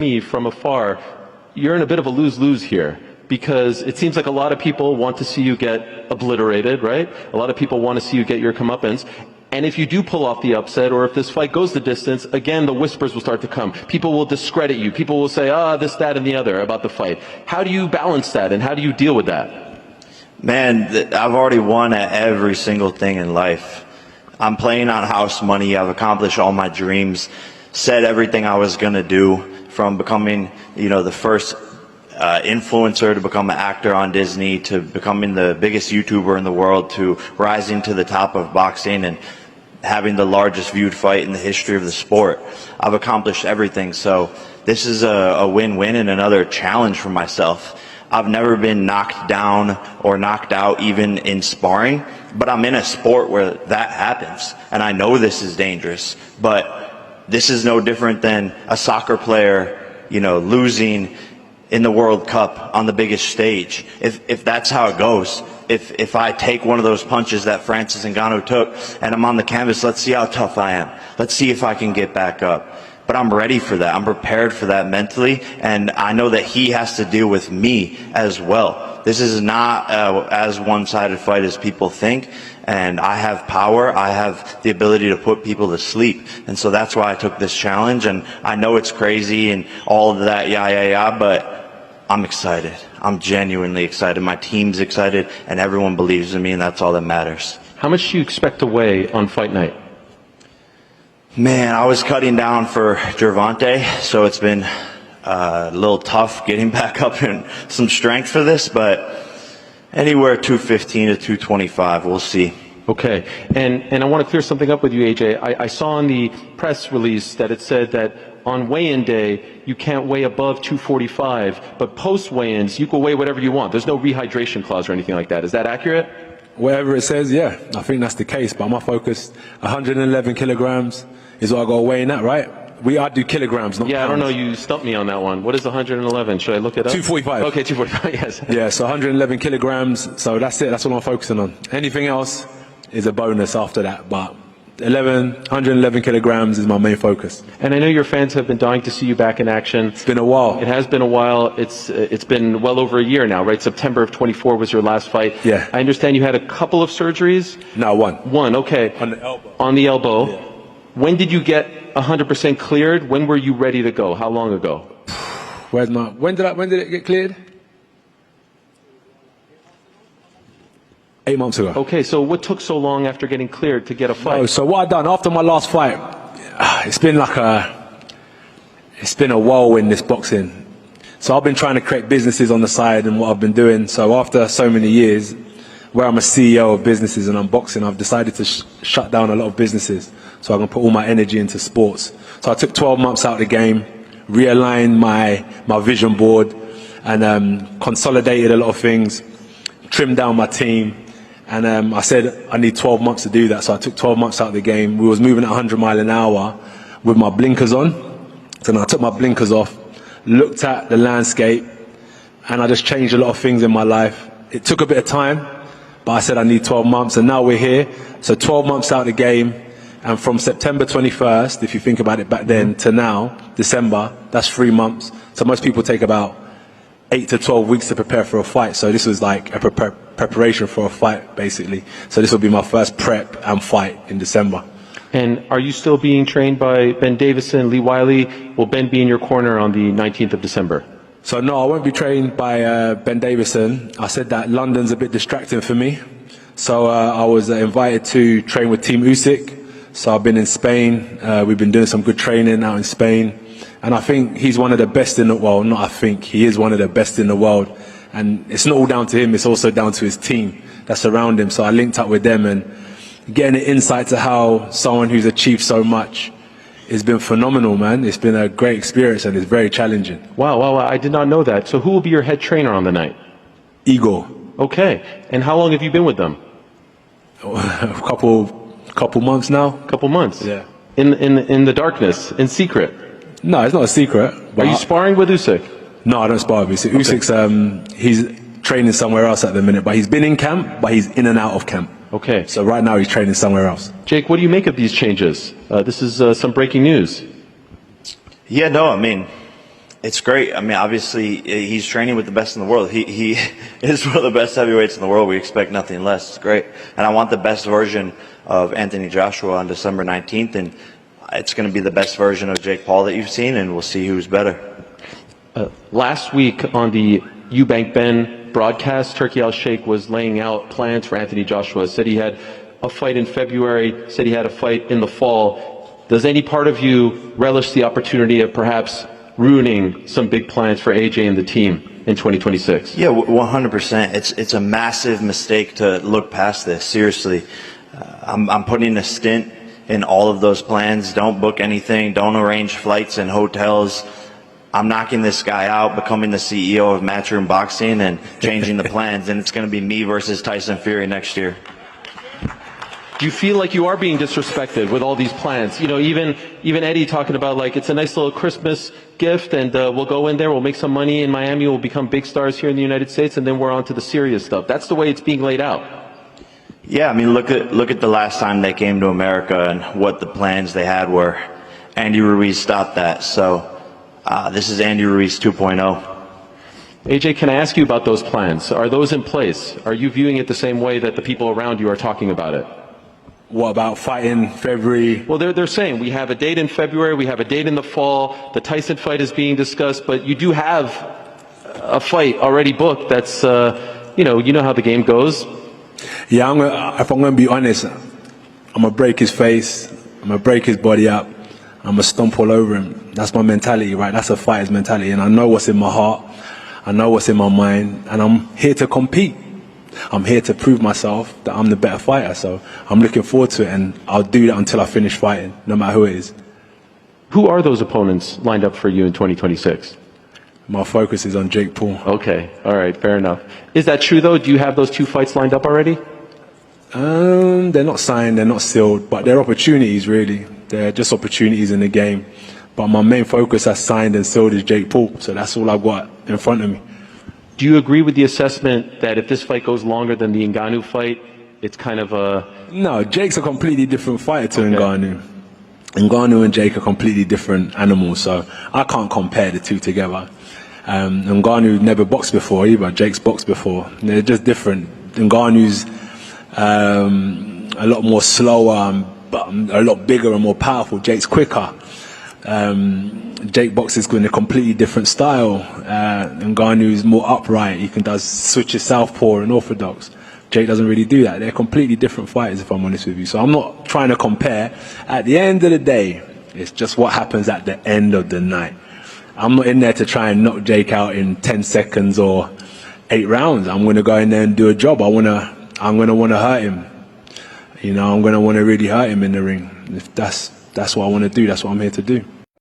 me from afar, you're in a bit of a lose-lose here, because it seems like a lot of people want to see you get obliterated, right? A lot of people want to see you get your comeuppance. And if you do pull off the upset, or if this fight goes the distance, again, the whispers will start to come. People will discredit you. People will say, this, that, and the other about the fight. How do you balance that, and how do you deal with that? Man, I've already won at every single thing in life. I'm playing on house money. I've accomplished all my dreams, said everything I was going to do, from becoming, the first influencer to become an actor on Disney, to becoming the biggest YouTuber in the world, to rising to the top of boxing and having the largest viewed fight in the history of the sport. I've accomplished everything. So this is a win-win and another challenge for myself. I've never been knocked down or knocked out even in sparring, but I'm in a sport where that happens. And I know this is dangerous, but this is no different than a soccer player, losing in the World Cup on the biggest stage. If that's how it goes, if I take one of those punches that Francis Ngannou took and I'm on the canvas, let's see how tough I am. Let's see if I can get back up. But I'm ready for that. I'm prepared for that mentally, and I know that he has to deal with me as well. This is not as one-sided fight as people think, and I have power. I have the ability to put people to sleep, and so that's why I took this challenge. And I know it's crazy and all of that, but I'm excited. I'm genuinely excited. My team's excited, and everyone believes in me, and that's all that matters. How much do you expect to weigh on fight night? Man, I was cutting down for Gervonta, so it's been a little tough getting back up in some strength for this, but anywhere 215 to 225, we'll see. Okay, and I want to clear something up with you, AJ. I saw in the press release that it said that on weigh-in day, you can't weigh above 245, but post-weigh-ins, you can weigh whatever you want. There's no rehydration clause or anything like that. Is that accurate? Whatever it says, yeah, I think that's the case. But my focus, 111 kilograms is what I got to weigh in at, right? I do kilograms, not pounds. I don't know. You stumped me on that one. What is 111? Should I look it up? 245. Okay, 245, yes. Yeah, so 111 kilograms. So that's it. That's what I'm focusing on. Anything else is a bonus after that. But 111 kilograms is my main focus. And I know your fans have been dying to see you back in action. It's been a while. It has been a while. It's been well over a year now, right? September of 24 was your last fight. Yeah. I understand you had a couple of surgeries? No, one. One, okay. On the elbow. On the elbow. Yeah. When did you get 100% cleared? When were you ready to go? How long ago? When did it get cleared? 8 months ago. Okay, so what took so long after getting cleared to get a fight? So what I done after my last fight, it's been a whirlwind, this boxing. So I've been trying to create businesses on the side and what I've been doing. So after so many years, where I'm a CEO of businesses and I'm boxing, I've decided to shut down a lot of businesses so I can put all my energy into sports. So I took 12 months out of the game, realigned my vision board, and consolidated a lot of things, trimmed down my team. And I said I need 12 months to do that, so I took 12 months out of the game. We was moving at 100 miles an hour with my blinkers on. So then I took my blinkers off, looked at the landscape, and I just changed a lot of things in my life. It took a bit of time, but I said I need 12 months, and now we're here. So 12 months out of the game, and from September 21st, if you think about it back then, to now, December, that's 3 months. So most people take about 8 to 12 weeks to prepare for a fight. So this was like a preparation for a fight, basically. So this will be my first prep and fight in December. And are you still being trained by Ben Davison, Lee Wiley? Will Ben be in your corner on the 19th of December? So no, I won't be trained by Ben Davison. I said that London's a bit distracting for me. So I was invited to train with Team Usyk. So I've been in Spain. We've been doing some good training out in Spain. And I think he's one of the best in the world. Not I think, he is one of the best in the world. And it's not all down to him, it's also down to his team that's around him. So I linked up with them, and getting an insight to how someone who's achieved so much has been phenomenal, man. It's been a great experience and it's very challenging. Wow, I did not know that. So who will be your head trainer on the night? Igor. Okay. And how long have you been with them? A couple months now. Couple months? Yeah. In the darkness, in secret? No, it's not a secret. Are you sparring with Usyk? No, I don't spar with Usyk. Okay. Usyk's, he's training somewhere else at the minute, but he's been in camp, but he's in and out of camp. Okay. So right now he's training somewhere else. Jake, what do you make of these changes? This is some breaking news. Yeah, no, I mean, It's great. I mean, obviously, he's training with the best in the world. He is one of the best heavyweights in the world. We expect nothing less. It's great. And I want the best version of Anthony Joshua on December 19th, and it's going to be the best version of Jake Paul that you've seen, and we'll see who's better. Last week on the Eubank Ben broadcast, Turki Al-Sheikh was laying out plans for Anthony Joshua. Said he had a fight in February, said he had a fight in the fall. Does any part of you relish the opportunity of perhaps ruining some big plans for AJ and the team in 2026? Yeah, 100%. It's a massive mistake to look past this. Seriously, I'm putting a stint in all of those plans. Don't book anything. Don't arrange flights and hotels. I'm knocking this guy out, becoming the CEO of Matchroom Boxing, and changing the plans. And it's going to be me versus Tyson Fury next year. Do you feel like you are being disrespected with all these plans? You know, even Eddie talking about like it's a nice little Christmas gift, and we'll go in there, we'll make some money in Miami, we'll become big stars here in the United States, and then we're on to the serious stuff. That's the way it's being laid out. Yeah, I mean, look at the last time they came to America and what the plans they had were. Andy Ruiz stopped that. So this is Andy Ruiz 2.0. AJ, can I ask you about those plans? Are those in place? Are you viewing it the same way that the people around you are talking about it? What about fighting February? Well, they're saying we have a date in February, we have a date in the fall, the Tyson fight is being discussed, but you do have a fight already booked that's, you know how the game goes. Yeah, if I'm going to be honest, I'm going to break his face, I'm going to break his body up, I'm going to stomp all over him. That's my mentality, right? That's a fighter's mentality, and I know what's in my heart, I know what's in my mind, and I'm here to compete. I'm here to prove myself that I'm the better fighter, so I'm looking forward to it, and I'll do that until I finish fighting, no matter who it is. Who are those opponents lined up for you in 2026? My focus is on Jake Paul. Okay, all right, fair enough. Is that true, though? Do you have those two fights lined up already? They're not signed, they're not sealed, but they're opportunities, really. They're just opportunities in the game. But my main focus as signed and sealed is Jake Paul, so that's all I've got in front of me. Do you agree with the assessment that if this fight goes longer than the Ngannou fight, it's kind of a... No, Jake's a completely different fighter to Okay. Ngannou. Ngannou and Jake are completely different animals, so I can't compare the two together. Ngannou never boxed before either. Jake's boxed before. They're just different. Ngannou's a lot more slower, but a lot bigger and more powerful. Jake's quicker. Jake boxes in a completely different style. Ngannou's more upright. He does switches southpaw and orthodox. Jake doesn't really do that. They're completely different fighters, if I'm honest with you. So I'm not trying to compare. At the end of the day, it's just what happens at the end of the night. I'm not in there to try and knock Jake out in 10 seconds or 8 rounds. I'm going to go in there and do a job. I'm going to want to hurt him. You know, I'm going to want to really hurt him in the ring. If that's what I want to do. That's what I'm here to do.